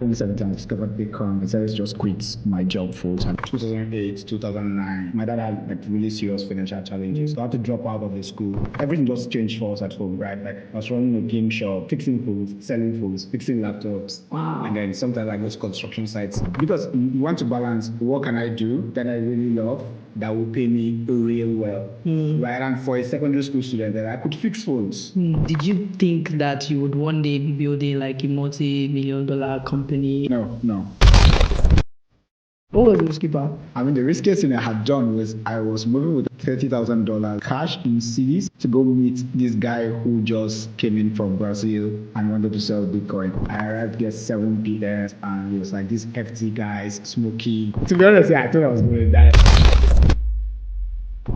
2017, I discovered Bitcoin. I decided to just quit my job full time. 2008, 2009, my dad had like really serious financial challenges. So I had to drop out of the school. Everything just changed for us at home, right? Like I was running a game shop, fixing phones, selling phones, fixing laptops. Wow. And then sometimes I go to construction sites. Because you want to balance what can I do that I really love that will pay me real well. Right? And for a secondary school student, that I could fix phones. Did you think that you would one day be building like a multi-million-dollar company? No. What was the risky part? I mean, the riskiest thing I had done was I was moving with $30,000 cash in CDs to go meet this guy who just came in from Brazil and wanted to sell Bitcoin. I arrived there 7 p.m. and he was like, these hefty guys, smoky. To be honest, I thought I was going to die.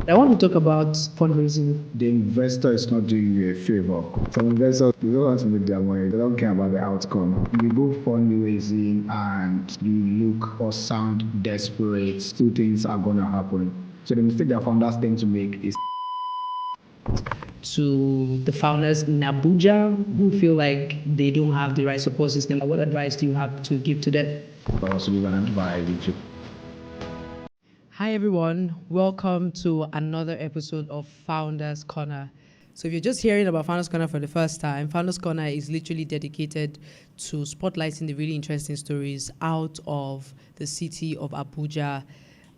I want to talk about fundraising. The investor is not doing you a favor. Some investors, they don't want to make their money. They don't care about the outcome. You go fundraising and you look or sound desperate. Two things are going to happen. So the mistake that founders tend to make is To the founders in Abuja who feel like they don't have the right support system, what advice do you have to give to them? also live and buy YouTube. Hi everyone, welcome to another episode of Founders Corner. So if you're just hearing about Founders Corner for the first time, Founders Corner is literally dedicated to spotlighting the really interesting stories out of the city of Abuja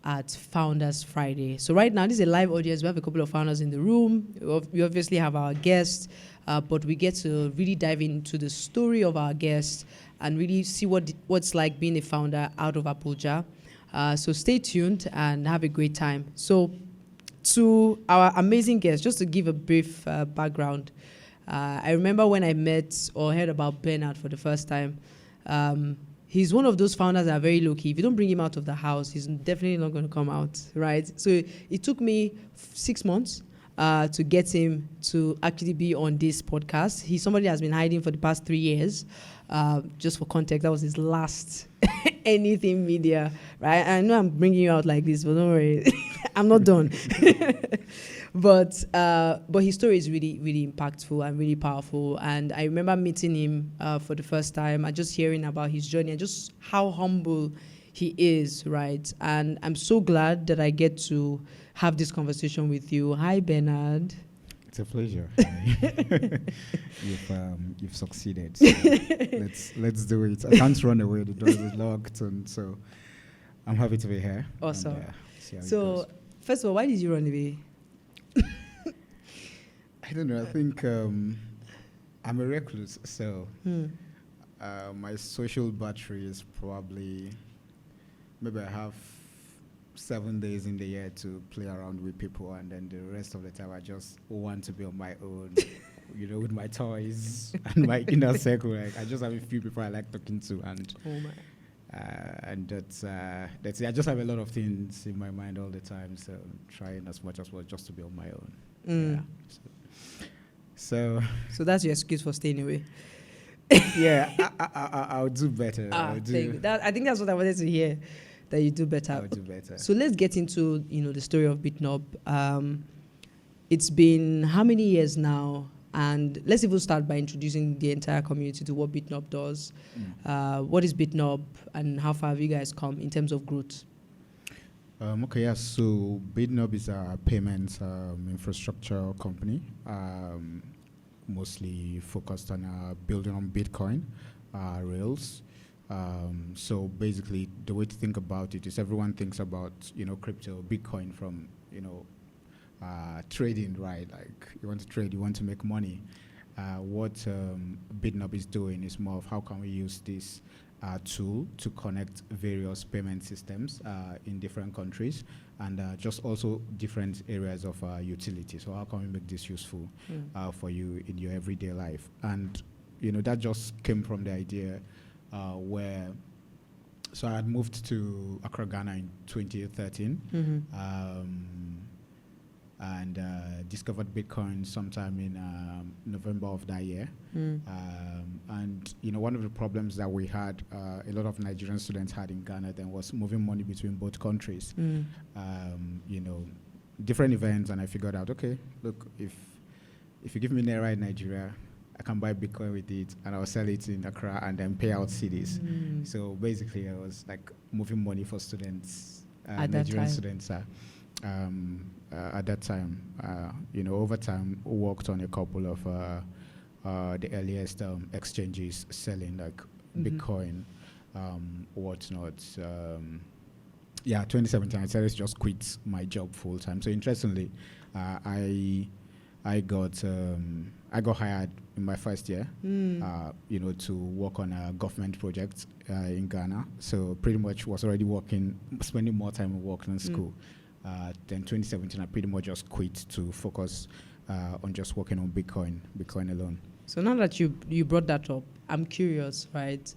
at Founders Friday. So right now, this is a live audience. We have a couple of founders in the room. We obviously have our guests, but we get to really dive into the story of our guests and really see what's like being a founder out of Abuja. So stay tuned and have a great time. So to our amazing guests, just to give a brief background, I remember when I met or heard about Bernard for the first time. He's one of those founders that are very low-key. If you don't bring him out of the house, he's definitely not going to come out, right? So it took me 6 months to get him to actually be on this podcast. He's somebody that's been hiding for the past 3 years. Just for context, that was his last anything media, right? I know I'm bringing you out like this, but don't worry, I'm not done. But his story is really, really impactful and really powerful. And I remember meeting him for the first time and just hearing about his journey and just how humble he is, right? And I'm so glad that I get to have this conversation with you. Hi, Bernard. It's a pleasure. You've succeeded. So let's do it. I can't run away. The door is locked, and so I'm happy to be here. Awesome. And, see how it So, goes. first of all, why did you run away? I don't know. I think I'm a recluse, so my social battery is probably maybe I have 7 days in the year to play around with people, and then the rest of the time I just want to be on my own, with my toys and my inner circle. Like I just have a few people I like talking to, and and that's it. I just have a lot of things in my mind all the time, so I'm trying as much as well just to be on my own. Yeah. So that's your excuse for staying away. yeah, I'll do better. I think that's what I wanted to hear. That you do better. I would do better. So let's get into the story of Bitnob. It's been how many years now? And let's even start by introducing the entire community to what Bitnob does. What is Bitnob, and how far have you guys come in terms of growth? So Bitnob is a payments infrastructure company, mostly focused on building on Bitcoin rails. So basically, the way to think about it is everyone thinks about crypto, Bitcoin from trading, right? Like you want to trade, you want to make money. What Bitnob is doing is more of how can we use this tool to connect various payment systems in different countries and just also different areas of utility. So how can we make this useful for you in your everyday life? And that just came from the idea. So I had moved to Accra, Ghana in 2013, and discovered Bitcoin sometime in November of that year. And one of the problems that we had, a lot of Nigerian students had in Ghana then was moving money between both countries. Different events, and I figured out, okay, look, if you give me Naira in Nigeria, I can buy Bitcoin with it, and I'll sell it in Accra and then pay out CDs. So basically, I was like moving money for students, At that Nigerian time. students. At that time, over time, worked on a couple of the earliest exchanges selling like Bitcoin, whatnot. 2017, I decided to just quit my job full time. So interestingly, I got hired in my first year, to work on a government project in Ghana. So pretty much was already spending more time working in school. Then 2017, I pretty much just quit to focus on just working on Bitcoin alone. So now that you brought that up, I'm curious, right?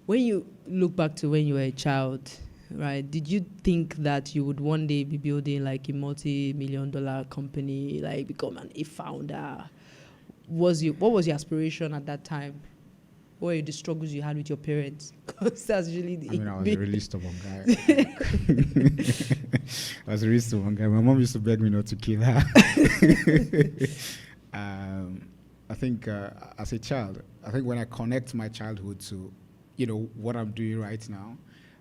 When you look back to when you were a child, right, did you think that you would one day be building like a multi-million-dollar company, like become a founder? What was your aspiration at that time? What were the struggles you had with your parents? Because that's really I was a really stubborn guy. I was a really stubborn guy. My mom used to beg me not to kill her. I think as a child, when I connect my childhood to, what I'm doing right now,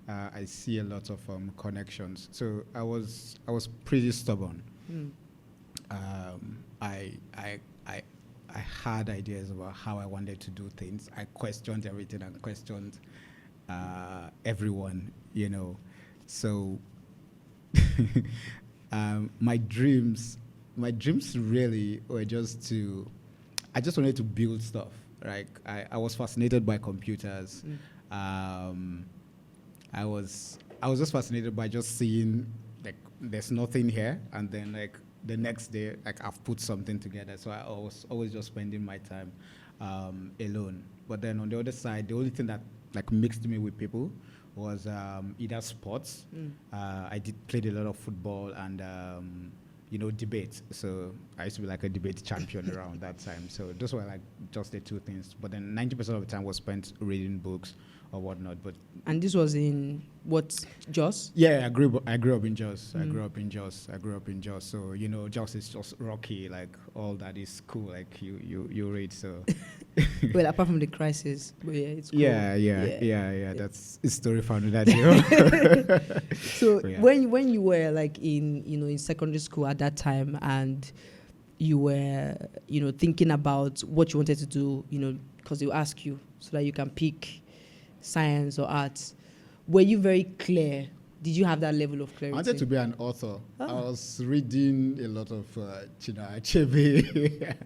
I see a lot of connections. So I was pretty stubborn. I had ideas about how I wanted to do things. I questioned everything and questioned everyone, So my dreams really were I just wanted to build stuff. Like I was fascinated by computers. I was just fascinated by just seeing like there's nothing here, and then like the next day like I've put something together. So I was always just spending my time alone. But then on the other side, the only thing that like mixed me with people was either sports. I played a lot of football and debate. So I used to be like a debate champion around that time. So those were like just the two things. But then 90% of the time was spent reading books or whatnot. And this was in what, Jos? Yeah, I grew up in Jos. I grew up in Jos. So Jos is just rocky. Like all that is cool. Like you read. So well, apart from the crisis, but yeah, it's cool. Yeah. That's a story for another day. So when you were like in secondary school at that time, and you were thinking about what you wanted to do, because they'll ask you so that you can pick science or arts, were you very clear? Did you have that level of clarity? I wanted to be an author. I was reading a lot of Chinua Achebe.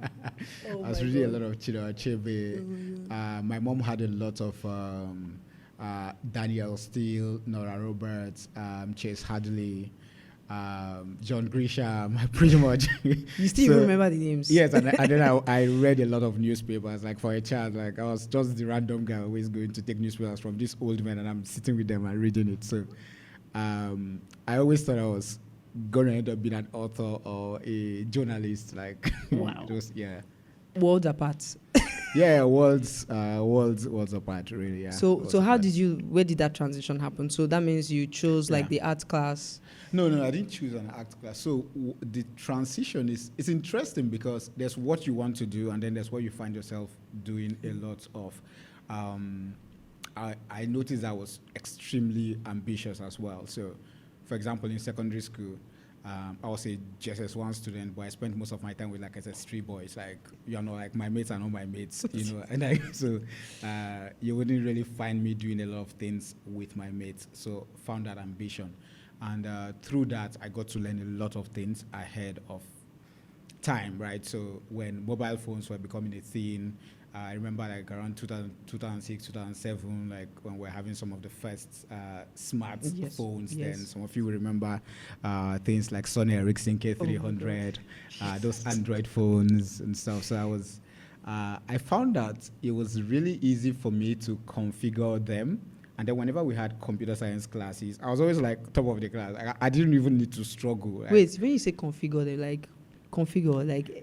I was reading a lot of Chinua Achebe. My mom had a lot of Daniel Steele, Nora Roberts, Chase Hadley, John Grisham, pretty much. You still even remember the names? Yes, and then I read a lot of newspapers. Like for a child, like I was just the random guy always going to take newspapers from this old man, and I'm sitting with them and reading it. So I always thought I was going to end up being an author or a journalist. Like, wow. Worlds apart. Yeah, worlds apart, really. Yeah. So where did that transition happen? So that means you chose like the art class. No, I didn't choose an art class. So the transition it's interesting because there's what you want to do, and then there's what you find yourself doing a lot of. I noticed I was extremely ambitious as well. So, for example, in secondary school, I was a JSS1 student, but I spent most of my time with like SS3 boys. Like, like my mates are not my mates, and so you wouldn't really find me doing a lot of things with my mates. So found that ambition. And through that, I got to learn a lot of things ahead of time, right? So when mobile phones were becoming a thing, I remember like around 2006, 2007, like when we're having some of the first smart phones. Then some of you will remember things like Sony Ericsson K300, those Android phones and stuff. So I found that it was really easy for me to configure them. And then whenever we had computer science classes, I was always like top of the class. I didn't even need to struggle. Right? Wait, when you say configure,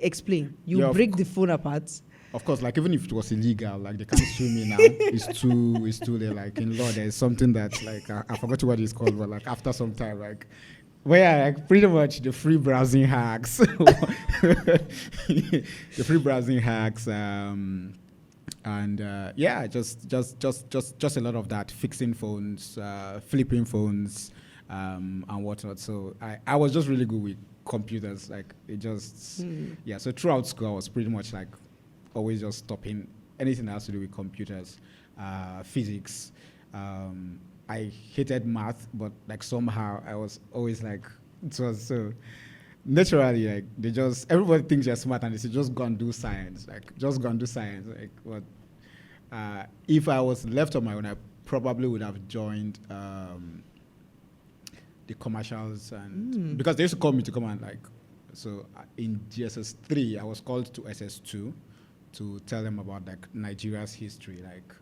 explain. You break the phone apart. Of course, like even if it was illegal, like they can't sue me now. It's too late. Like in law, there's something that like I forgot what it's called, but like after some time, like Well, yeah, like pretty much the free browsing hacks, the free browsing hacks, and yeah, just a lot of that, fixing phones, flipping phones, and whatnot. So I was just really good with computers. Like it just yeah. So throughout school, I was pretty much like always just stopping anything that has to do with computers, physics. I hated math, but like somehow I was always like, it was so naturally like they just, everybody thinks you're smart and they say just go and do science, like just go and do science. Like what? If I was left on my own, I probably would have joined the commercials, and because they used to call me to come and like, so in GSS 3 I was called to SS2 to tell them about like Nigeria's history, like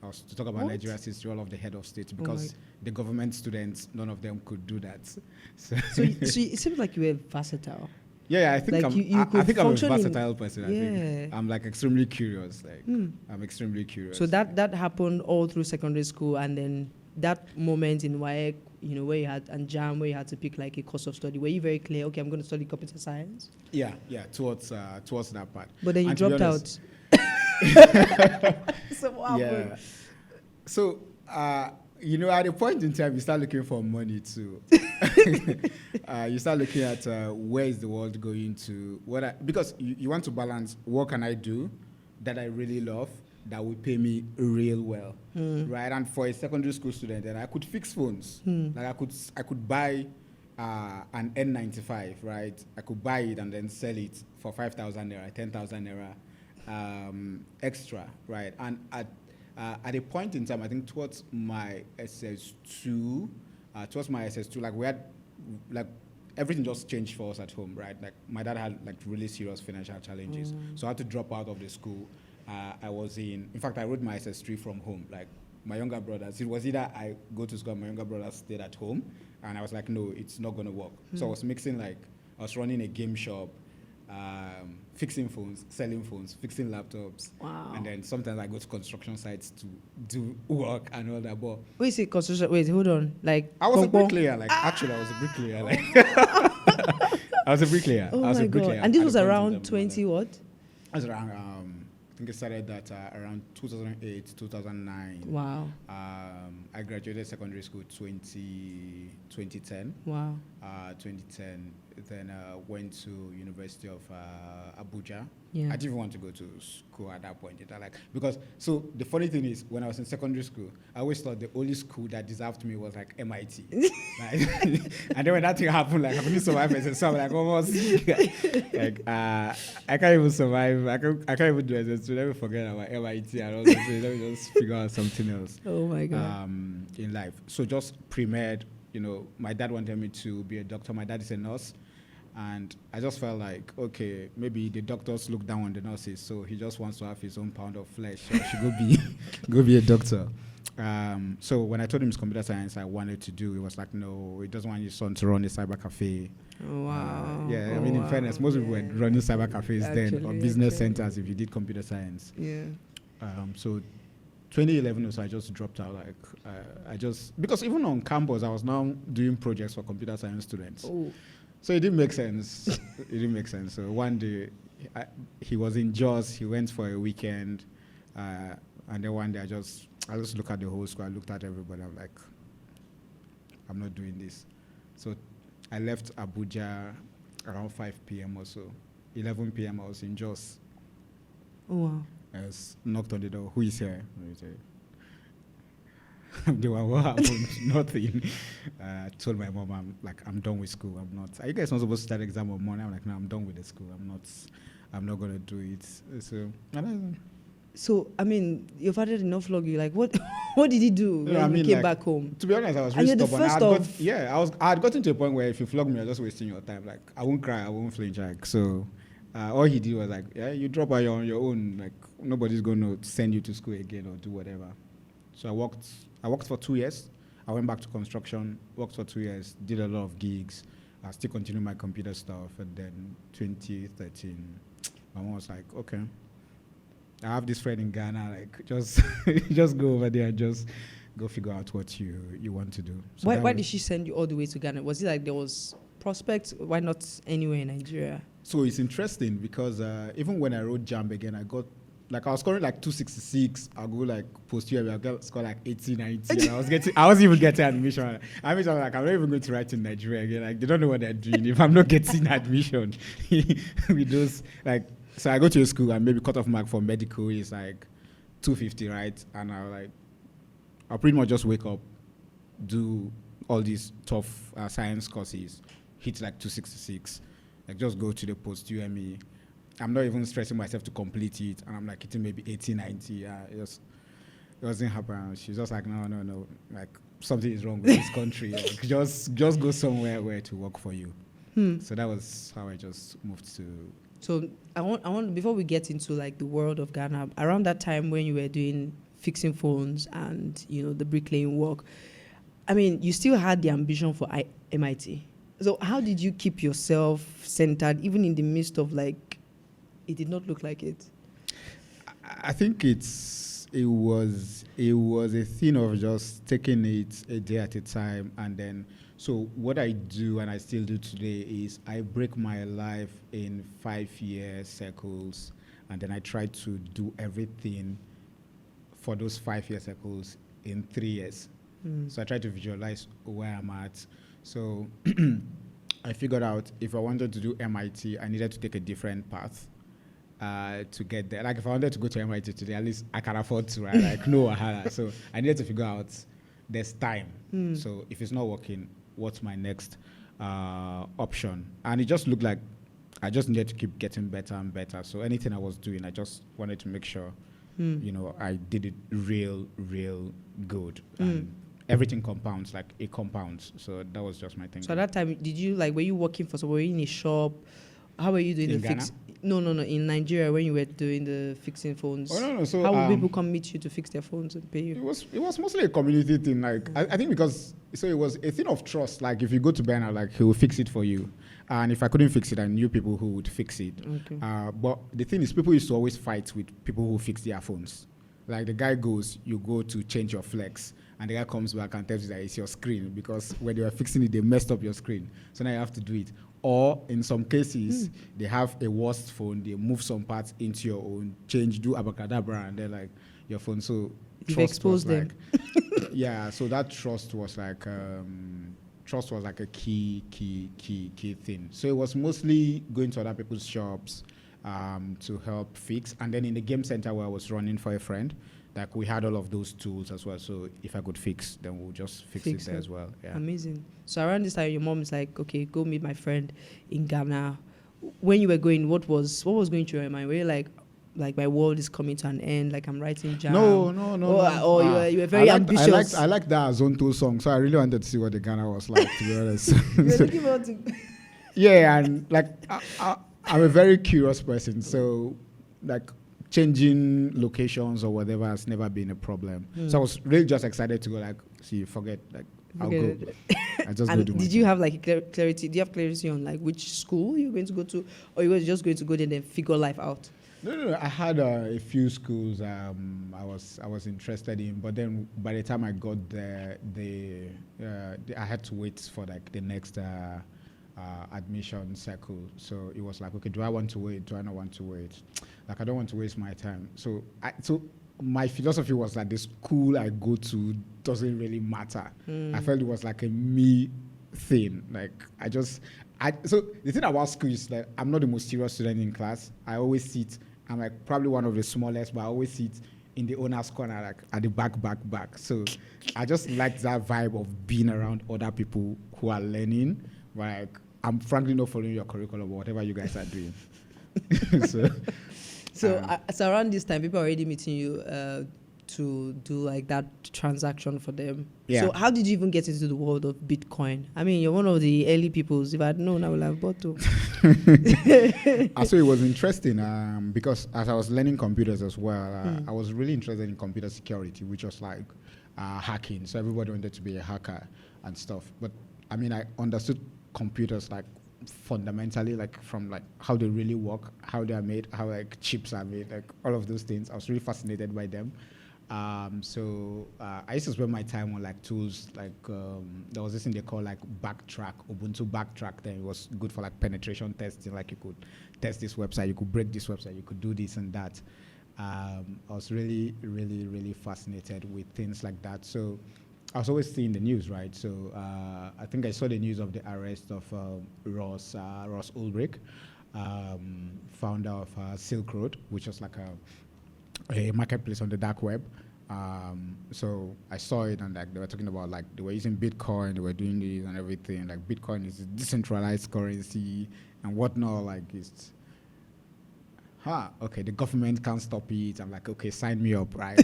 I was to talk about Nigeria's history, all of the head of states, because the government students, none of them could do that. So it seems like you were versatile. yeah, I think Like I think I'm a function in- versatile person. I think I'm like extremely curious. Like I'm extremely curious. So that happened all through secondary school, and then that moment in WAEC, you know, where you had, and JAM, where you had to pick like a course of study, were you very clear, okay, I'm going to study computer science? yeah, towards that part. But then you And to be dropped honest, out. So what happened? Yeah. So, you know, at a point in time, you start looking for money too. You start looking at where is the world going to, because you want to balance what can I do that I really love that will pay me real well, right? And for a secondary school student, then I could fix phones. Like I could buy an N95, right? I could buy it and then sell it for 5,000 naira, 10,000 naira extra, right? And at a point in time, I think towards my SS2, like we had, like everything just changed for us at home, right? Like my dad had like really serious financial challenges, so I had to drop out of the school. I was in fact, I wrote my SS3 from home. Like my younger brothers, it was either I go to school and my younger brothers stayed at home, and I was like, no, it's not gonna work. So I was mixing, like I was running a game shop, fixing phones, selling phones, fixing laptops. Wow. And then sometimes I go to construction sites to do work and all that. But Wait, see, construction. Wait, hold on. Like I was a Pongpong? bricklayer. Like actually, I was a bricklayer. Like I was a bricklayer. Oh I was my a bricklayer. god! And this at was the point in around time, 20 what? I was around. I think I started that around 2008, 2009. Wow. I graduated secondary school 2010. Wow. 2010. Then went to University of Abuja. Yeah. I didn't even want to go to school at that point. Like, because so the funny thing is, when I was in secondary school, I always thought the only school that deserved me was like MIT. Like, and then when that thing happened, like I couldn't survive it, so I'm like almost like I can't even survive. I can't even do it. So let me forget about MIT and all that. So let me just figure out something else. Oh my god. In life. So just pre-med. You know, my dad wanted me to be a doctor. My dad is a nurse. And I just felt like, okay, maybe the doctors look down on the nurses, so he just wants to have his own pound of flesh. So I should go be a doctor. So when I told him it's computer science I wanted to do, he was like, no, he doesn't want his son to run a cyber cafe. Wow. Yeah, I mean, in fairness, most people were running cyber cafes then, or business centers if you did computer science. Yeah. So 2011 or so, I just dropped out. Like, because even on campus, I was now doing projects for computer science students. Oh. So it didn't make sense. It didn't make sense. So one day, he was in Jos. He went for a weekend, and then one day I just looked at the whole school. I looked at everybody. I'm like, I'm not doing this. So I left Abuja around 5 p.m. or so. 11 p.m. I was in Jos. Oh wow. I was knocked on the door. Who is here? I'm the one. What happened? Nothing. I told my mom, I'm done with school. I'm not. Are you guys not supposed to start exam on Monday? I'm like, no, I'm done with the school. I'm not gonna do it. So I mean, your father did not flog you. Like what? What did he do when you came back home? To be honest, I was And really you're the stubborn. first I had gotten to a point where if you flog me, you're just wasting your time. Like I won't cry, I won't flinch. Like so, all he did was like, yeah, you drop out on your own. Like nobody's gonna send you to school again or do whatever. So I worked for 2 years. I went back to construction, worked for 2 years, did a lot of gigs. I still continued my computer stuff. And then 2013, my mom was like, okay, I have this friend in Ghana, like just go over there and just go figure out what you want to do. So Why did she send you all the way to Ghana? Was it like there was prospects? Why not anywhere in Nigeria? So it's interesting because even when I wrote JAMB again, I got like I was scoring like 266. I'll go like post UM, I'll get score like 80, 90. And I was even getting admission. I was like, I'm not even going to write in Nigeria again. Like they don't know what they're doing if I'm not getting admission with those like. So I go to a school and maybe cut off mark for medical is like 250, right? And I'll pretty much just wake up, do all these tough science courses, hit like 266, like just go to the post UME. I'm not even stressing myself to complete it, and I'm like hitting maybe 80, 90. It wasn't happening. She's just like, no, like something is wrong with this country. Like, just go somewhere where to work for you. So that was how I just moved to. So I want before we get into like the world of Ghana, around that time when you were doing fixing phones and the bricklaying work, I mean, you still had the ambition for MIT. So how did you keep yourself centered, even in the midst of like, it did not look like it? I think it was a thing of just taking it a day at a time, and then so what I do and I still do today is I break my life in 5-year circles, and then I try to do everything for those 5-year circles in 3 years. So I try to visualize where I'm at. So I figured out if I wanted to do MIT, I needed to take a different path to get there. Like if I wanted to go to MIT today, at least I can afford to, right? Like no wahala. So I needed to figure out there's time. So if it's not working, what's my next option? And it just looked like I just needed to keep getting better and better. So anything I was doing, I just wanted to make sure, I did it real good. And everything compounds, like it compounds. So that was just my thing. So at that time, were you working for someone? Were you in a shop? How were you doing in the Ghana? fix? No. In Nigeria, when you were doing the fixing phones. Oh no. So how would people come meet you to fix their phones and pay you? It was mostly a community thing. Like I think because it was a thing of trust. Like if you go to Bernard, like he will fix it for you. And if I couldn't fix it, I knew people who would fix it. Okay. But the thing is, people used to always fight with people who fix their phones. Like the guy goes, you go to change your flex, and the guy comes back and tells you that it's your screen because when they were fixing it, they messed up your screen. So now you have to do it. Or in some cases, they have a worst phone, they move some parts into your own, do abracadabra, and they're like your phone. So you've trust exposed was them. like, yeah. So that trust was like a key thing. So it was mostly going to other people's shops to help fix, and then in the game center where I was running for a friend, like we had all of those tools as well. So if I could fix, then we'll just fix it there as well. Yeah. Amazing. So around this time, your mom is like, okay, go meet my friend in Ghana. When you were going, what was going through your mind? Were you like my world is coming to an end, like I'm writing jam? No. Or you were very ambitious. I liked that Azonto song, so I really wanted to see what the Ghana was like, to be honest. You were looking forward to. Yeah, and like I'm a very curious person, so like changing locations or whatever has never been a problem. So I was really just excited to go. Like, forget I'll go. I just go do my did you have like clarity? Do you have clarity on like which school you're going to go to, or you were just going to go there and then figure life out? No. I had a few schools I was interested in, but then by the time I got there, I had to wait for like the next admission cycle. So it was like, okay, do I want to wait? Do I not want to wait? Like I don't want to waste my time. So my philosophy was that the school I go to doesn't really matter. I felt it was like a me thing. Like so the thing about school is that I'm not the most serious student in class. I always sit. I'm like probably one of the smallest, but I always sit in the owner's corner, like at the back. So I just like that vibe of being around other people who are learning. Like I'm frankly not following your curriculum or whatever you guys are doing. So around this time, people are already meeting you to do like that transaction for them. Yeah. So how did you even get into the world of Bitcoin? I mean, you're one of the early peoples. If I'd known, I would have bought too. So it was interesting because as I was learning computers as well, I was really interested in computer security, which was like hacking. So everybody wanted to be a hacker and stuff. But I mean, I understood computers like fundamentally, like from like how they really work, how they are made, how like chips are made, like all of those things. I was really fascinated by them. I used to spend my time on like tools like there was this thing they call like Backtrack, Ubuntu Backtrack. Then it was good for like penetration testing. Like you could test this website, you could break this website, you could do this and that. I was really, really, really fascinated with things like that. So I was always seeing the news, right? So I think I saw the news of the arrest of Ross Ulrich, founder of Silk Road, which was like a marketplace on the dark web. So I saw it, and like they were talking about like they were using Bitcoin, they were doing this and everything. Like Bitcoin is a decentralized currency and whatnot. Like it's okay, the government can't stop it. I'm like, okay, sign me up, right?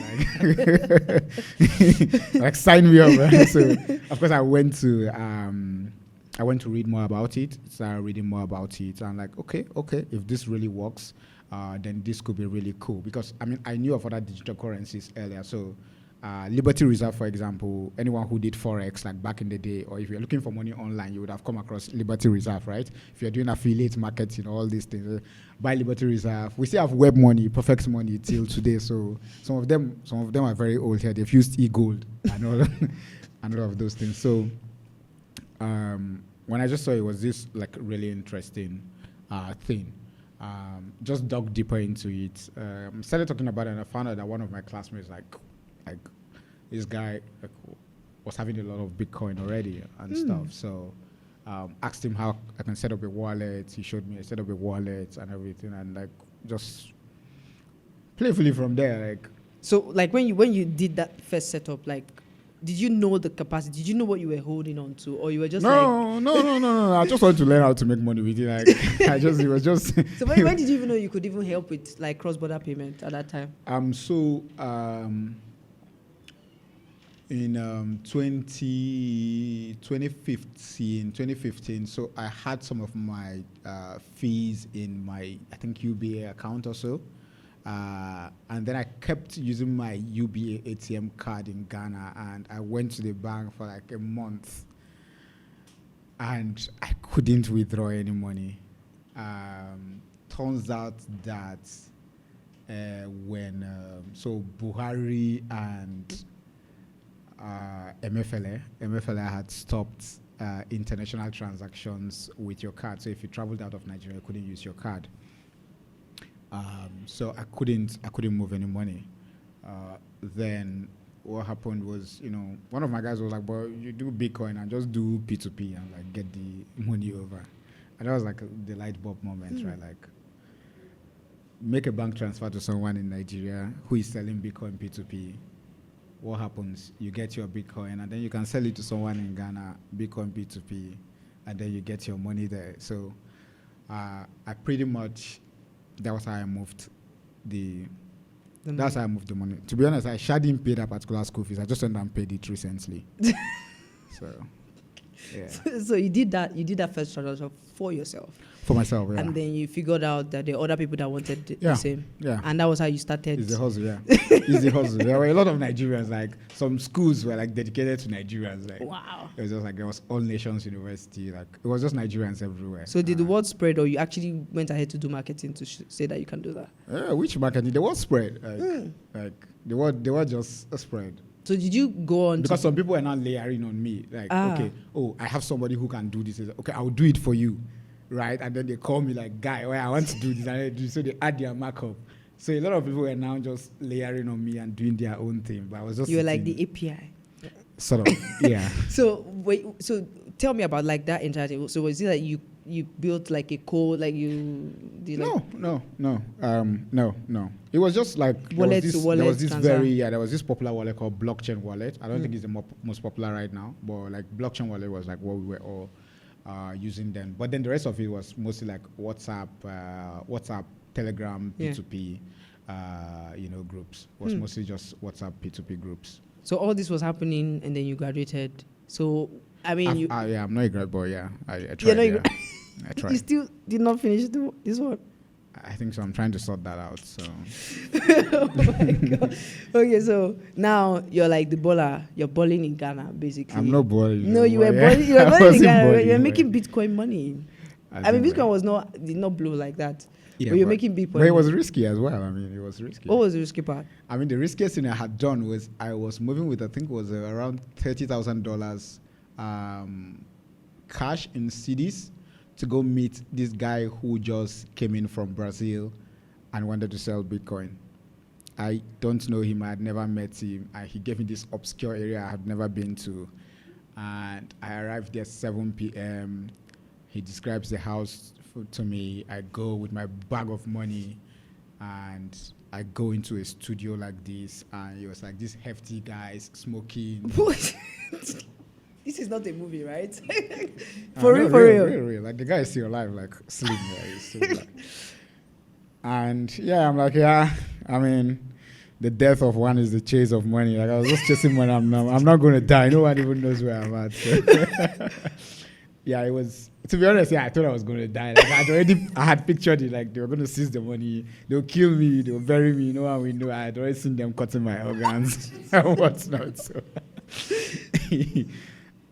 Like sign me up, right? So of course I went to read more about it, started reading more about it. And I'm like, okay, if this really works, then this could be really cool. Because I mean, I knew of other digital currencies earlier. So Liberty Reserve, for example, anyone who did Forex like back in the day, or if you're looking for money online, you would have come across Liberty Reserve, right? If you're doing affiliate marketing, all these things, buy Liberty Reserve. We still have web money, perfect money till today. So some of them are very old here. They've used e-gold and all, and all of those things. So when I just saw it was this like really interesting thing. Just dug deeper into it. Started talking about it, and I found out that one of my classmates, like this guy, like, was having a lot of Bitcoin already and stuff. So asked him how I can set up a wallet. He showed me I set up a wallet and everything, and like just playfully from there, like. So like when you did that first setup, like, did you know the capacity? Did you know what you were holding on to, or you were just no. I just wanted to learn how to make money with it. Like it was just. So when did you even know you could even help with like cross-border payment at that time? In 2015, so I had some of my fees in my, I think, UBA account or so. And then I kept using my UBA ATM card in Ghana, and I went to the bank for like a month, and I couldn't withdraw any money. Turns out that when Buhari and MFLA had stopped international transactions with your card. So if you traveled out of Nigeria, you couldn't use your card. So I couldn't move any money. Then what happened was, one of my guys was like, "But you do Bitcoin and just do P2P and like get the money over." And that was like the light bulb moment, right? Like, make a bank transfer to someone in Nigeria who is selling Bitcoin P2P. What happens? You get your Bitcoin, and then you can sell it to someone in Ghana, Bitcoin P2P, and then you get your money there. So I pretty much, that was how I moved that's how I moved the money. To be honest, I didn't pay that particular school fees. I just went and paid it recently. So, yeah. So you did that first transaction for yourself. For myself, yeah. And then you figured out that there are other people that wanted the same. Yeah. And that was how you started. It's the hustle, yeah. It's the hustle. There were a lot of Nigerians, like some schools were like dedicated to Nigerians. Like, wow. It was just like there was All Nations University. Like it was just Nigerians everywhere. So did the word spread, or you actually went ahead to do marketing to say that you can do that? Which marketing? The word spread. Like the word just spread. So did you go on? Because some people are now layering on me. Like, okay, I have somebody who can do this. Okay, I'll do it for you. Right? And then they call me like, "Guy, I want to do this." And I do. So they add their markup. So a lot of people are now just layering on me and doing their own thing. But I was just... You were like the API. Sort of, yeah. So tell me about like that entire thing. So was it like you built like a code, like you did like... No. It was just like there was this popular wallet called Blockchain Wallet. I don't think it's the most popular right now, but like Blockchain Wallet was like what we were all using then. But then the rest of it was mostly like WhatsApp, Telegram, P2P, groups. It was mostly just WhatsApp P2P groups. So all this was happening, and then you graduated. So I mean, I'm not a grad boy. Yeah, I tried. I tried. You still did not finish this one. I think so. I'm trying to sort that out. So. Oh my God. Okay, so now you're like the baller. You're balling in Ghana, basically. I'm not balling. No, you were balling. You were balling in Ghana. You were making Bitcoin money. I mean, Bitcoin did not blow like that. Yeah, but you're making big but it was money. risky as well. I mean, it was risky. What was the risky part? I mean, the riskiest thing I had done was I was moving with, I think it was around $30,000 cash in CDs to go meet this guy who just came in from Brazil and wanted to sell Bitcoin. I don't know him. I had never met him. He gave me this obscure area I had never been to. And I arrived there 7 p.m. He describes the house to me. I go with my bag of money and I go into a studio like this. And it was like these hefty guys smoking. What? This is not a movie, right? For real. Real. Like the guy is still alive, like slim. He's still alive. And yeah, I'm like, yeah, I mean, the death of one is the chase of money. Like I was just chasing money. I'm not going to die. No one even knows where I'm at. So. Yeah, it was, to be honest, yeah, I thought I was going to die. Like I had pictured it, like they were going to seize the money. They'll kill me. They'll bury me. No one will know. I had already seen them cutting my organs and whatnot. So.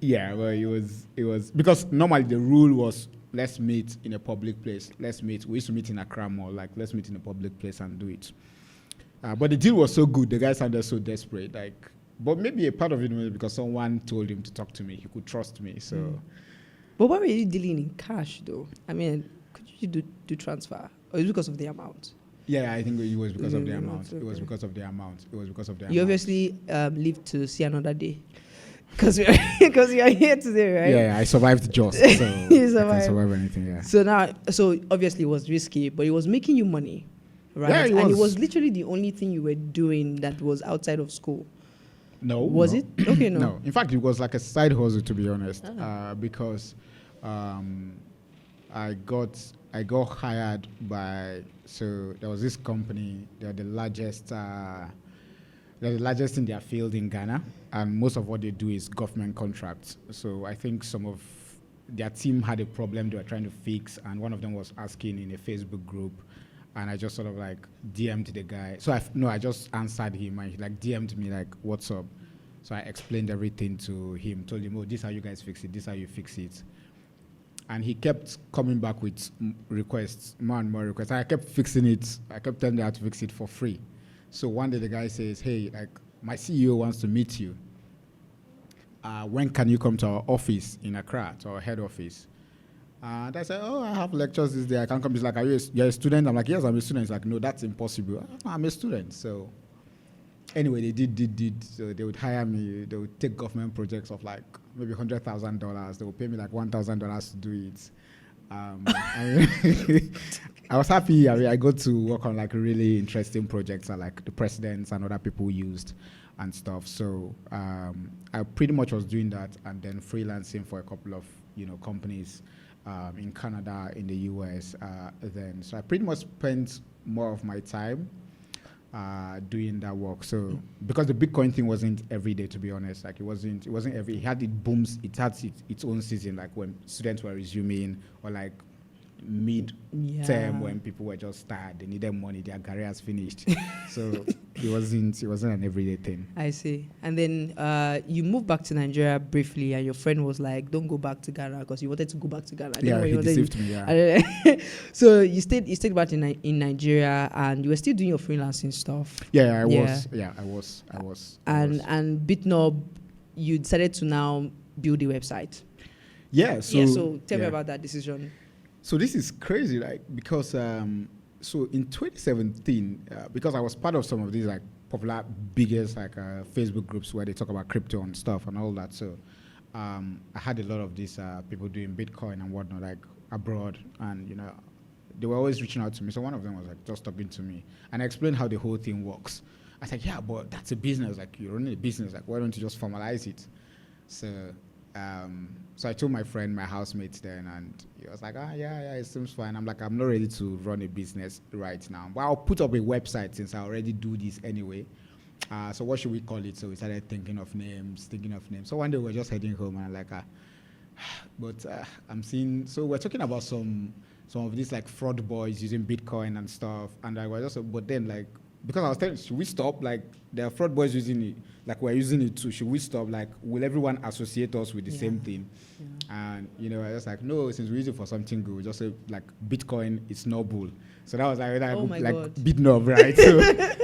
Yeah, well, it was, because normally the rule was, let's meet in a public place. Let's meet. We used to meet in Accra Mall. Like, let's meet in a public place and do it. But the deal was so good. The guy sounded so desperate. Like, but maybe a part of it was because someone told him to talk to me. He could trust me. So. But why were you dealing in cash, though? I mean, could you do transfer? Or is it because of the amount? Yeah, I think it was because of the amount. Okay. It was because of the amount. You obviously lived to see another day. Because you are here today, right? Yeah, I survived just. So you survived. I can survive anything, yeah. So obviously it was risky, but it was making you money, right? Yeah, and it was literally the only thing you were doing that was outside of school. No. Was it? Okay, no. No. In fact, it was like a side hustle, to be honest, because I got hired by, so there was this company. They're the largest in their field in Ghana, and most of what they do is government contracts. So I think some of their team had a problem they were trying to fix, and one of them was asking in a Facebook group, and I just sort of like DM'd the guy. So I just answered him, and he like DM'd me like, "What's up?" So I explained everything to him, told him, "Oh, this is how you guys fix it. This is how you fix it." And he kept coming back with requests, more and more requests. I kept fixing it. I kept telling him how to fix it for free. So one day the guy says, "Hey, like my CEO wants to meet you. When can you come to our office in Accra, to our head office?" And I said, "Oh, I have lectures this day. I can't come." He's like, you're a student?" I'm like, "Yes, I'm a student." He's like, "No, that's impossible. I'm a student." So anyway, they did. So they would hire me. They would take government projects of like maybe $100,000. They would pay me like $1,000 to do it. I was happy. I got to work on like really interesting projects that like the presidents and other people used and stuff. So I pretty much was doing that, and then freelancing for a couple of companies in Canada, in the US. Then so I pretty much spent more of my time doing that work. So because the Bitcoin thing wasn't every day, to be honest, like it wasn't every. It had its booms. It had its own season, like when students were resuming, or like mid-term when people were just tired, they needed money, their careers finished. So it wasn't an everyday thing. I see. And then you moved back to Nigeria briefly, and your friend was like, "Don't go back to Ghana," because you wanted to go back to Ghana. Yeah, he deceived me. Yeah. So you stayed back in Nigeria, and you were still doing your freelancing stuff. Yeah, I was. And Bitnob, you decided to now build a website. Yeah. So tell me about that decision. So this is crazy, like, because so in 2017, because I was part of some of these like popular biggest like Facebook groups where they talk about crypto and stuff and all that. So I had a lot of these people doing Bitcoin and whatnot, like abroad, and they were always reaching out to me. So one of them was like just talking to me, and I explained how the whole thing works. I said, "Yeah, but that's a business. Like you're running a business. Like why don't you just formalize it?" So I told my friend, my housemate then, and he was like, yeah, it seems fine. I'm like, I'm not ready to run a business right now, but I'll put up a website since I already do this anyway. So what should we call it? So we started thinking of names. So one day we were just heading home, and I'm like, but I'm seeing, so we're talking about some of these like fraud boys using Bitcoin and stuff, and I was just, but then like because I was telling, should we stop? Like, there are fraud boys using it. Like, we're using it too. Should we stop? Like, will everyone associate us with the same thing? And, I was like, no, since we use it for something good, we just say, like, Bitcoin is no bull. So that was like God. Bitnob, right? So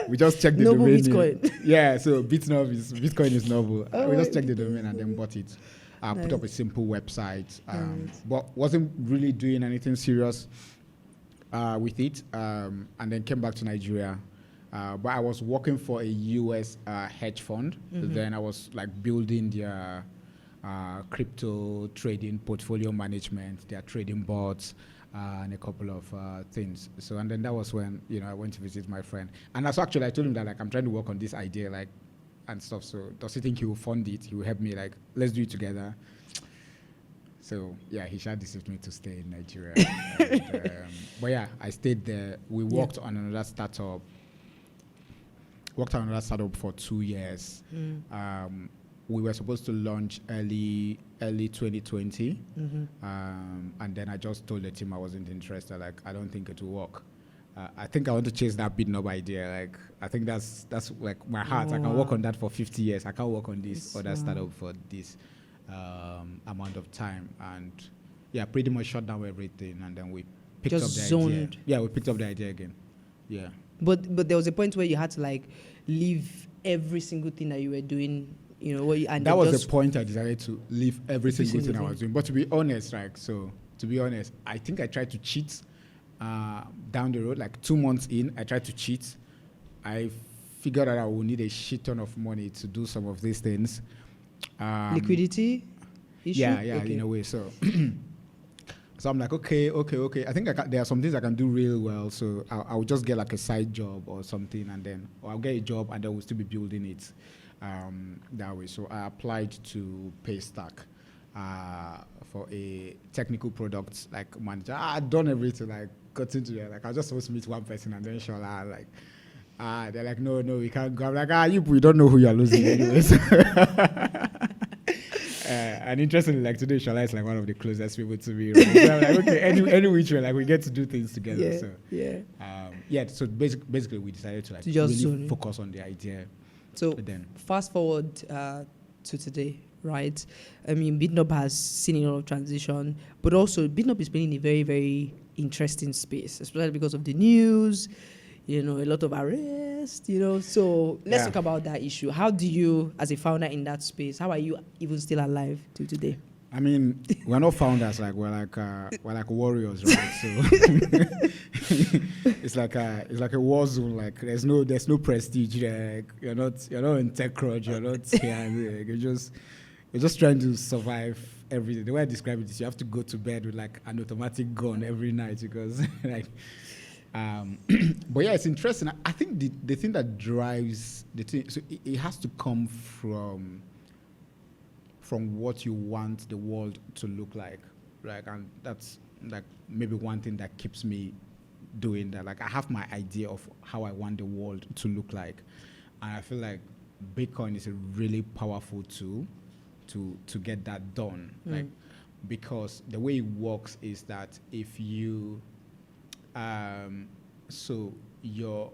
we just checked the Noble domain. Bitcoin. Yeah, so Bitcoin is noble. We just checked the God. domain and then bought it. Nice. Put up a simple website, but wasn't really doing anything serious with it. And then came back to Nigeria. But I was working for a US hedge fund. Then I was like building their crypto trading portfolio management, their trading bots, and a couple of things. So, and then that was when, I went to visit my friend. And that's actually, I told him that, like, I'm trying to work on this idea, like, and stuff. So does he think he will fund it? He will help me, like, let's do it together. So, yeah, he shall deceived me to stay in Nigeria. But yeah, I stayed there. We worked on another startup. For 2 years. We were supposed to launch early 2020. And then I just told the team I wasn't interested. Like, I don't think it will work. I think I want to chase that Bitnob idea. Like, I think that's like my heart. I can work on that for 50 years. I can't work on this other startup for this amount of time. And yeah, pretty much shut down everything. And then we picked Just up the zoned. idea. Yeah, we picked up the idea again. Yeah. But there was a point where you had to like leave every single thing that you were doing, and that was the point I decided to leave every single thing I was doing. But to be honest, I think I tried to cheat down the road. Like 2 months in, I tried to cheat. I figured out I would need a shit ton of money to do some of these things. Liquidity issue? Yeah, Okay. in a way. So, so I'm like, okay. I think there are some things I can do real well. So I'll just get like a side job or something, or I'll get a job and then we'll still be building it that way. So I applied to Paystack for a technical product like manager. I'd done everything, like got into there. Like I was just supposed to meet one person and then they're like, no, we can't go. I'm like, we don't know who you're losing anyways. And interestingly, like today, Shola is like one of the closest people to me. Right? So I'm like, okay, any which way, like we get to do things together. So basically, we decided to like really focus on the idea. So then fast forward to today, right? I mean, Bitnob has seen a lot of transition, but also Bitnob is playing in a very, very interesting space, especially because of the news. A lot of arrests, So let's talk about that issue. How do you, as a founder in that space, how are you even still alive till today? I mean, we're not founders, like we're like warriors, right? So it's like a war zone. Like there's no prestige. Like you're not in TechCrunch. You're not here. You're just trying to survive every day. The way I describe it is you have to go to bed with like an automatic gun every night because like. But yeah, it's interesting. I think the thing that drives the thing, so it has to come from what you want the world to look like, right? And that's like maybe one thing that keeps me doing that. Like I have my idea of how I want the world to look like, and I feel like Bitcoin is a really powerful tool to get that done. Like because the way it works is that if you so your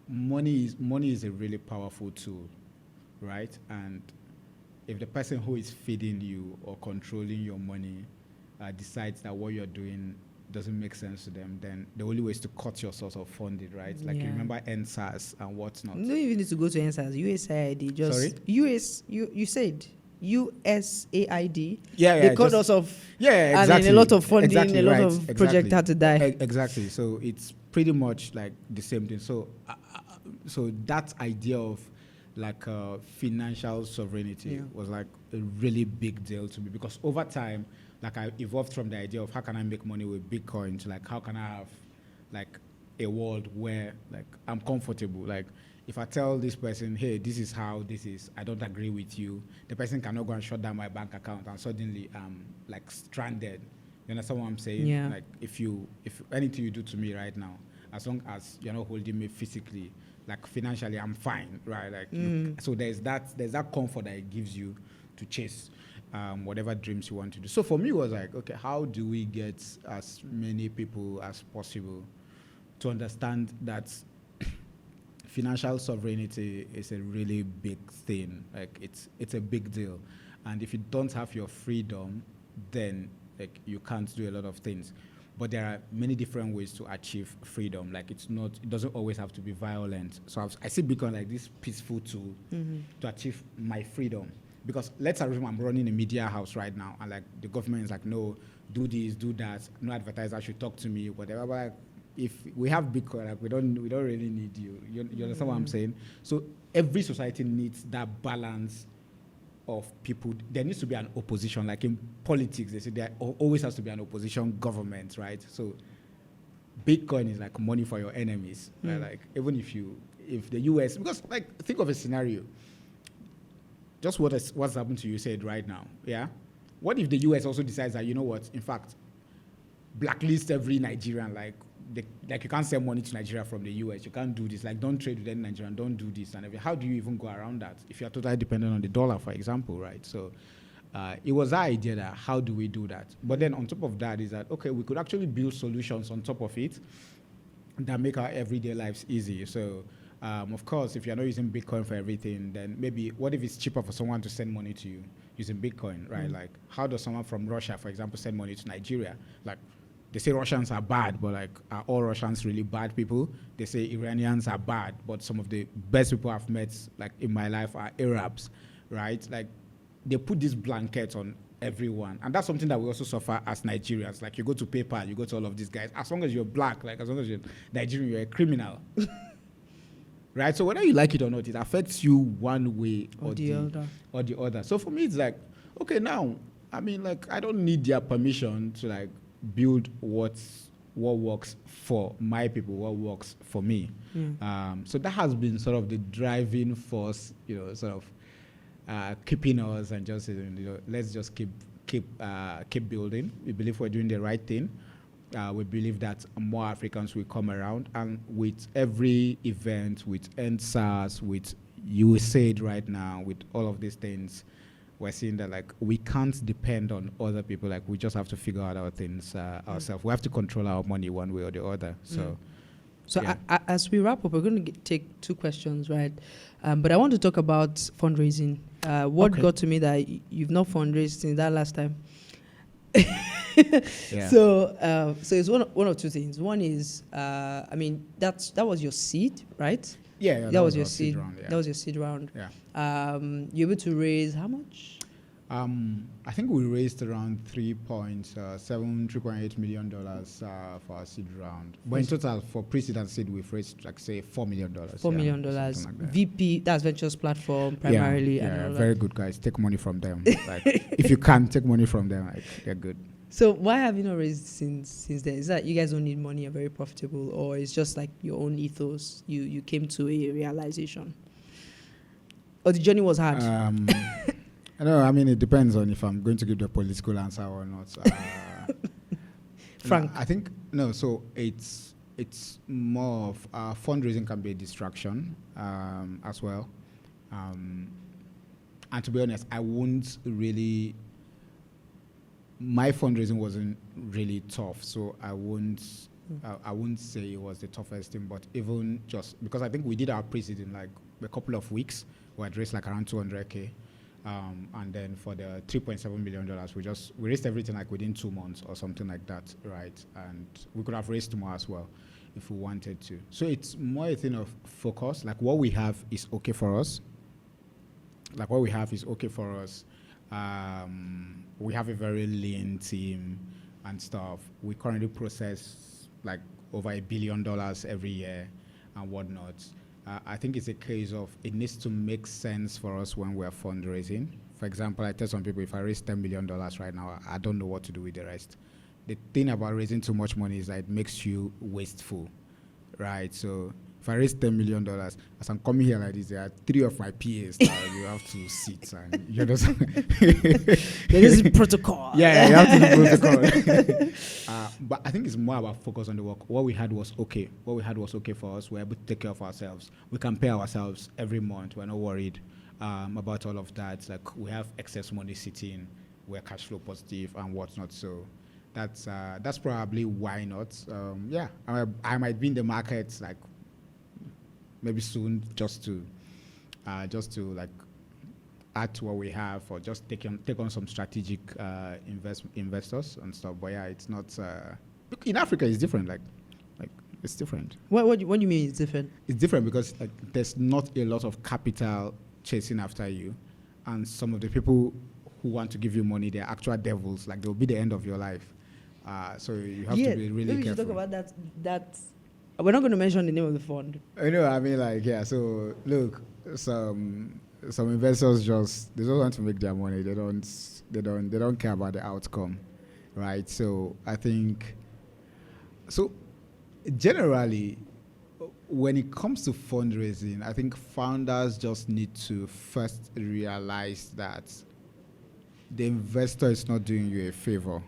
money is a really powerful tool, right? And if the person who is feeding you or controlling your money decides that what you're doing doesn't make sense to them, then the only way is to cut your source of funding, right? Like you remember NSAS and whatnot. You don't even need to go to NSAS. USAID just Sorry? You said USAID. Yeah. They cut us off. Yeah, exactly. And then a lot of funding, a lot right, of projects had to die. Exactly. So it's pretty much like the same thing. So, so that idea of like financial sovereignty was like a really big deal to me because over time, like I evolved from the idea of how can I make money with Bitcoin to like how can I have like a world where like I'm comfortable. Like if I tell this person, hey, this is how this is, I don't agree with you, the person cannot go and shut down my bank account and suddenly I'm like stranded. You understand what I'm saying? Yeah. Like if anything you do to me right now, as long as you're not holding me physically, like financially, I'm fine, right? Like so there's that comfort that it gives you to chase whatever dreams you want to do. So for me, it was like, okay, how do we get as many people as possible to understand that financial sovereignty is a really big thing. Like it's a big deal, and if you don't have your freedom, then like you can't do a lot of things. But there are many different ways to achieve freedom. Like it doesn't always have to be violent. So I see Bitcoin like this peaceful tool to achieve my freedom. Because let's assume I'm running a media house right now, and like the government is like, no, do this, do that. No advertiser should talk to me, whatever. But like, if we have Bitcoin, like we don't really need you. You understand what I'm saying? So every society needs that balance of people. There needs to be an opposition. Like in politics, they say there always has to be an opposition government, right? So Bitcoin is like money for your enemies. Right? Like even if the US, because like think of a scenario. Just what's happened to you said right now, yeah? What if the US also decides that, you know what, in fact, blacklist every Nigerian, like you can't send money to Nigeria from the US, you can't do this, like don't trade with any Nigerian, don't do this, and everything. How do you even go around that if you're totally dependent on the dollar, for example, right? So it was our idea that how do we do that? But then on top of that is that, okay, we could actually build solutions on top of it that make our everyday lives easy. So of course, if you're not using Bitcoin for everything, then maybe what if it's cheaper for someone to send money to you using Bitcoin, right? Like, how does someone from Russia, for example, send money to Nigeria? Like, they say Russians are bad, but like, are all Russians really bad people? They say Iranians are bad, but some of the best people I've met, like in my life, are Arabs, right? Like, they put this blanket on everyone, and that's something that we also suffer as Nigerians. Like, you go to PayPal, you go to all of these guys. As long as you're black, like as long as you're Nigerian, you're a criminal. Right, so whether you like it or not, it affects you one way or the other. So for me, it's like, okay, now, I mean, like, I don't need their permission to like build what works for my people, what works for me. So that has been sort of the driving force, you know, sort of keeping us and just, you know, let's just keep building. We believe we're doing the right thing. We believe that more Africans will come around, and with every event, with NSAS, with USAID right now, with all of these things, we're seeing that like we can't depend on other people. Like we just have to figure out our things ourselves. We have to control our money one way or the other. So, yeah. As we wrap up, we're going to take two questions, right? But I want to talk about fundraising. What got to me that you've not fundraised since that last time? Yeah. So it's one of two things. One is, I mean, that was your seed, right? Yeah, that was your seed round. Yeah. That was your seed round. Yeah. You're able to raise how much? I think we raised around $3.8 million for our seed round. But in total, for pre-seed and seed, we've raised like say $4 million. $4 million. Like VP, that's Ventures platform primarily. Yeah, very good guys. Take money from them. Like if you can take money from them, like, they're good. So why have you not raised since then? Is that you guys don't need money, you're very profitable, or it's just like your own ethos? You came to a realization, or the journey was hard? I know. I mean, it depends on if I'm going to give the political answer or not. Frank, I think no. So it's more of fundraising can be a distraction as well. And to be honest, I won't really. My fundraising wasn't really tough, so I won't say it was the toughest thing. But even just because I think we did our pre-seed in like a couple of weeks, we had raised like around 200K, and then for the $3.7 million, we raised everything like within 2 months or something like that, right? And we could have raised more as well if we wanted to. So it's more a thing of focus. Like what we have is okay for us. We have a very lean team and stuff. We currently process like over $1 billion every year and whatnot. I think it's a case of it needs to make sense for us when we're fundraising. For example, I tell some people if I raise $10 million right now, I don't know what to do with the rest. The thing about raising too much money is that it makes you wasteful, right? So if I raise $10 million, as I'm coming here like this, there are 3 of my PAs that you have to sit and you understand. This is protocol. Yeah, you have to do protocol. But I think it's more about focus on the work. What we had was okay. For us. We're able to take care of ourselves. We can pay ourselves every month. We're not worried about all of that. Like we have excess money sitting. We're cash flow positive and whatnot. So that's probably why not. I might be in the market like maybe soon, just to like add to what we have, or just take on some strategic investors and stuff. But yeah, it's not. Look, in Africa, it's different. Like it's different. What do you mean it's different? It's different because like there's not a lot of capital chasing after you, and some of the people who want to give you money, they're actual devils. Like they'll be the end of your life. So you have to be really maybe careful. we should talk about that. We're not going to mention the name of the fund. I know. I mean, like, yeah. So look, some investors they don't want to make their money. They don't care about the outcome, right? So I think, so generally, when it comes to fundraising, I think founders just need to first realize that the investor is not doing you a favor.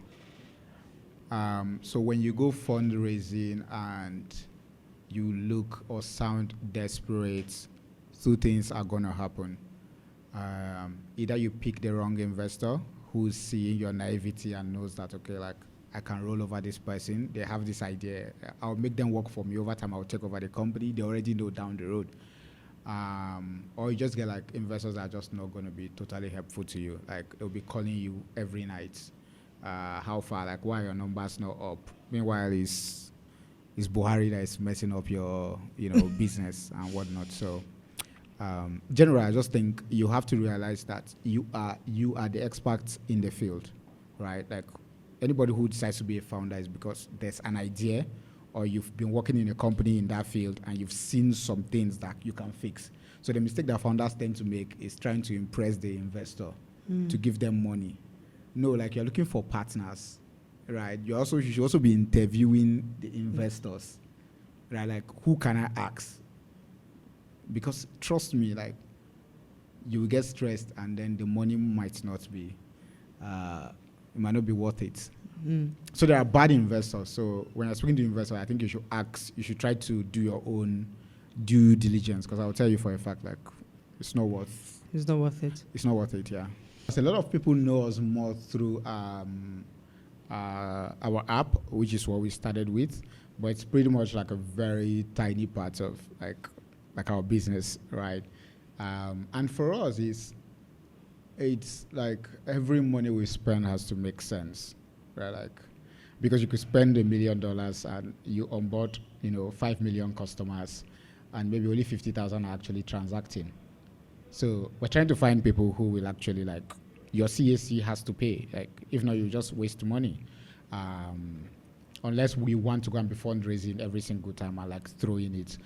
So when you go fundraising and you look or sound desperate, two things are going to happen. Either you pick the wrong investor who's seeing your naivety and knows that, okay, like, I can roll over this person. They have this idea. I'll make them work for me. Over time, I'll take over the company. They already know down the road. Or you just get like investors that are just not going to be totally helpful to you. Like they'll be calling you every night. How far? Like, why are your numbers not up? Meanwhile, it's Buhari that is messing up your business and whatnot. So generally, I just think you have to realize that you are the experts in the field, right? Like anybody who decides to be a founder is because there's an idea, or you've been working in a company in that field and you've seen some things that you can fix. So the mistake that founders tend to make is trying to impress the investor to give them money. No, like you're looking for partners, right? You should also be interviewing the investors, right? Like, who can I ask? Because trust me, like, you will get stressed and then the money might not be worth it. So there are bad investors. So when you're speaking to investors, I think you should try to do your own due diligence, because I'll tell you for a fact, like, it's not worth it. It's not worth it, yeah. A lot of people know us more through our app, which is what we started with, but it's pretty much like a very tiny part of like our business, right? And for us, it's like every money we spend has to make sense, right? Like, because you could spend $1 million and you onboard 5 million customers, and maybe only 50,000 are actually transacting. So we're trying to find people who will actually, like, your CAC has to pay. Like, if not, you just waste money. Unless we want to go and be fundraising every single time and like throwing it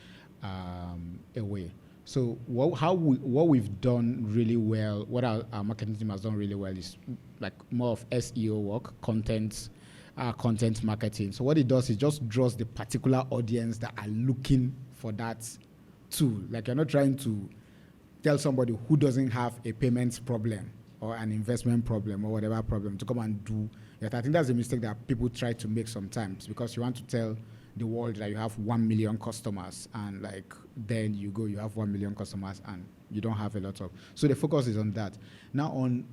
away. So what we've done really well, what our marketing team has done really well is like more of SEO work, content marketing. So what it does is just draws the particular audience that are looking for that tool. Like, you're not trying to tell somebody who doesn't have a payments problem or an investment problem or whatever problem to come and do that. I think that's a mistake that people try to make sometimes, because you want to tell the world that you have 1 million customers, and like then you have 1 million customers and you don't have a lot of. So the focus is on that. Now on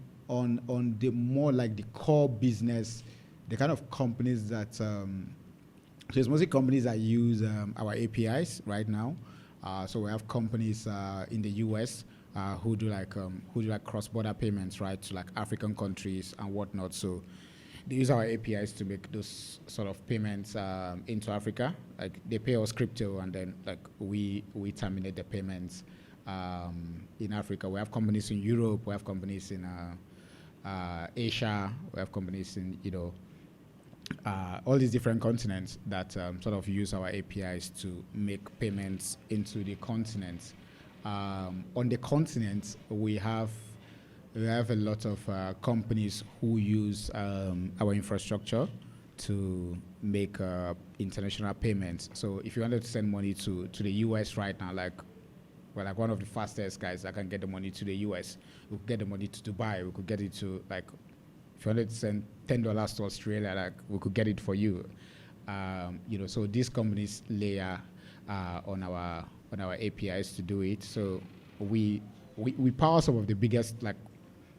the more like the core business, the kind of companies that so it's mostly companies that use our APIs right now. So we have companies in the US who do like cross-border payments, right, to like African countries and whatnot. So they use our APIs to make those sort of payments into Africa. Like, they pay us crypto, and then like we terminate the payments in Africa. We have companies in Europe. We have companies in Asia. We have companies in all these different continents that sort of use our APIs to make payments into the continents. On the continent, we have a lot of companies who use our infrastructure to make international payments. So if you wanted to send money to the US right now, like one of the fastest guys that can get the money to the US, we could get the money to Dubai, we could get it to, like, if you wanted to send $10 to Australia, like, we could get it for you. So these companies layer on our APIs to do it. So we power some of the biggest like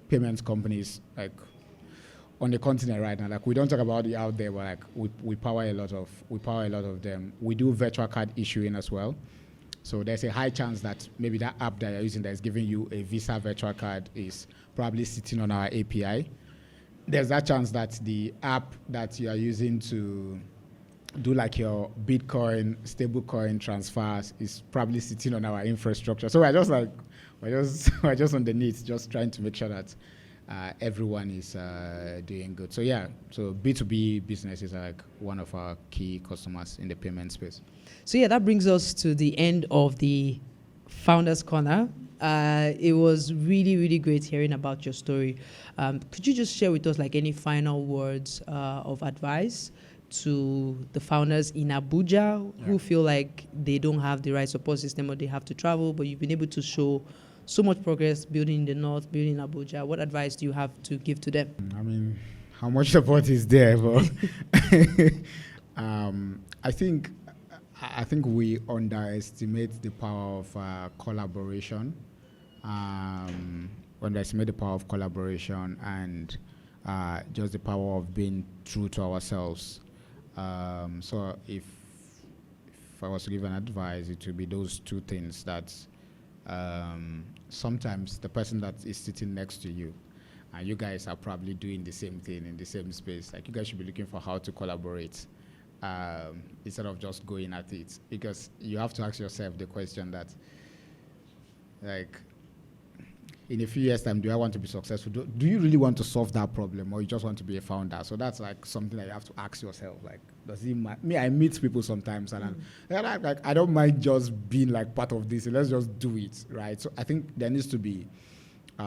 payments companies like on the continent right now. Like, we don't talk about it out there, but like we power a lot of them. We do virtual card issuing as well. So there's a high chance that maybe that app that you're using that is giving you a Visa virtual card is probably sitting on our API. There's that chance that the app that you are using to do like your Bitcoin, stablecoin transfers is probably sitting on our infrastructure. So we're just underneath, just trying to make sure that everyone is doing good. So yeah, so B2B business is like one of our key customers in the payment space. So yeah, that brings us to the end of the Founders Corner. It was really, really great hearing about your story. Could you just share with us like any final words of advice to the founders in Abuja who feel like they don't have the right support system or they have to travel, but you've been able to show so much progress building in the north, building in Abuja? What advice do you have to give to them? I mean, how much support is there? But I think we underestimate the power of collaboration. Underestimate the power of collaboration and just the power of being true to ourselves. So if I was to give an advice, it would be those two things. That sometimes the person that is sitting next to you, and you guys are probably doing the same thing in the same space. Like, you guys should be looking for how to collaborate instead of just going at it. Because you have to ask yourself the question that, like, in a few years' time, do I want to be successful? Do you really want to solve that problem, or you just want to be a founder? So that's like something that you have to ask yourself. Like, does it matter? Me, I meet people sometimes, and I don't mind just being like part of this. Let's just do it, right? So I think there needs to be.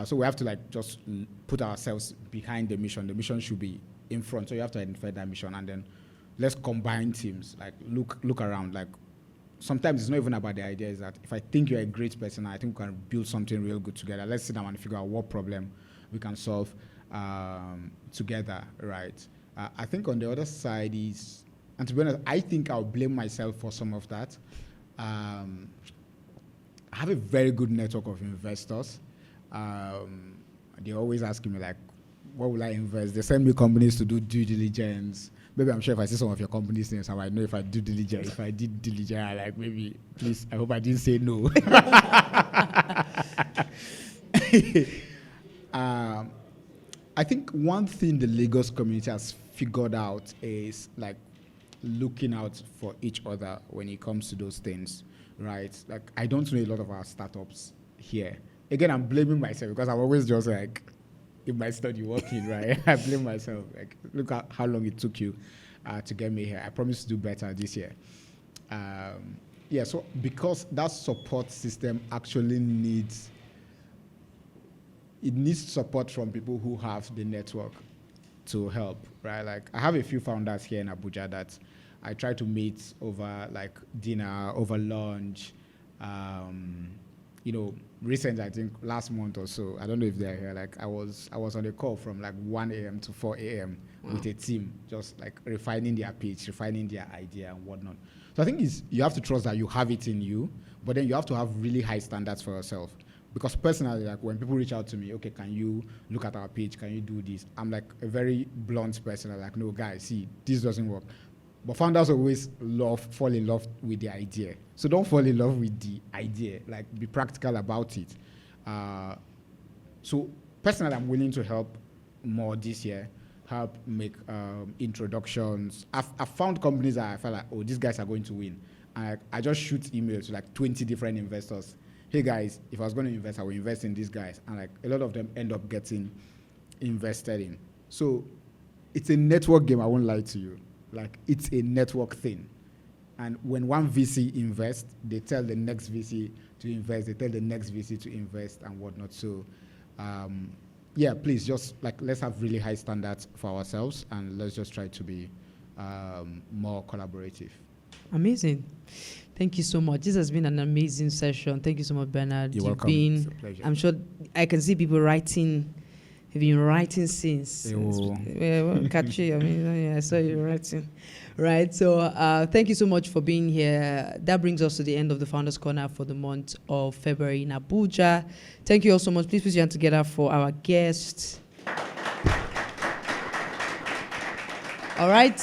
So we have to like just put ourselves behind the mission. The mission should be in front. So you have to identify that mission, and then let's combine teams. Like look around. Like, sometimes it's not even about the idea. Is that if I think you're a great person, I think we can build something real good together. Let's sit down and figure out what problem we can solve together, right? I think on the other side is, and to be honest, I think I'll blame myself for some of that. I have a very good network of investors. They're always asking me, like, what will I invest? They send me companies to do due diligence. Maybe I'm sure if I see some of your companies' names, I might know if I do diligence. If I did diligence, I like, maybe, please, I hope I didn't say no. I think one thing the Lagos community has figured out is like looking out for each other when it comes to those things, right? Like, I don't know a lot of our startups here. Again, I'm blaming myself because I'm always just like, in my study working, right? I blame myself. Like, look at how long it took you to get me here. I promise to do better this year. So because that support system actually needs support from people who have the network to help, right? Like, I have a few founders here in Abuja that I try to meet over like dinner, over lunch. Recently, I think last month or so, I don't know if they're here, like I was on a call from like 1 a.m. to 4 a.m. with a team, just like refining their pitch, refining their idea and whatnot. So I think you have to trust that you have it in you, but then you have to have really high standards for yourself. Because personally, like when people reach out to me, okay, can you look at our pitch? Can you do this? I'm like a very blunt person. I'm like, no, guys, see, this doesn't work. But founders always fall in love with the idea. So don't fall in love with the idea. Like, be practical about it. So personally, I'm willing to help more this year, help make introductions. I've found companies that I felt like, oh, these guys are going to win. And I just shoot emails to like 20 different investors. Hey guys, if I was going to invest, I will invest in these guys. And like a lot of them end up getting invested in. So it's a network game, I won't lie to you. Like, it's a network thing. And when one VC invests, they tell the next VC to invest, they tell the next VC to invest and whatnot. So, please just like, let's have really high standards for ourselves and let's just try to be more collaborative. Amazing. Thank you so much. This has been an amazing session. Thank you so much, Bernard. You're welcome. It's a pleasure. I'm sure I can see people writing. You've been writing since. Catchy. I mean, I saw you writing. Right. So thank you so much for being here. That brings us to the end of the Founders Corner for the month of February in Abuja. Thank you all so much. Please put your hand together for our guests. All right.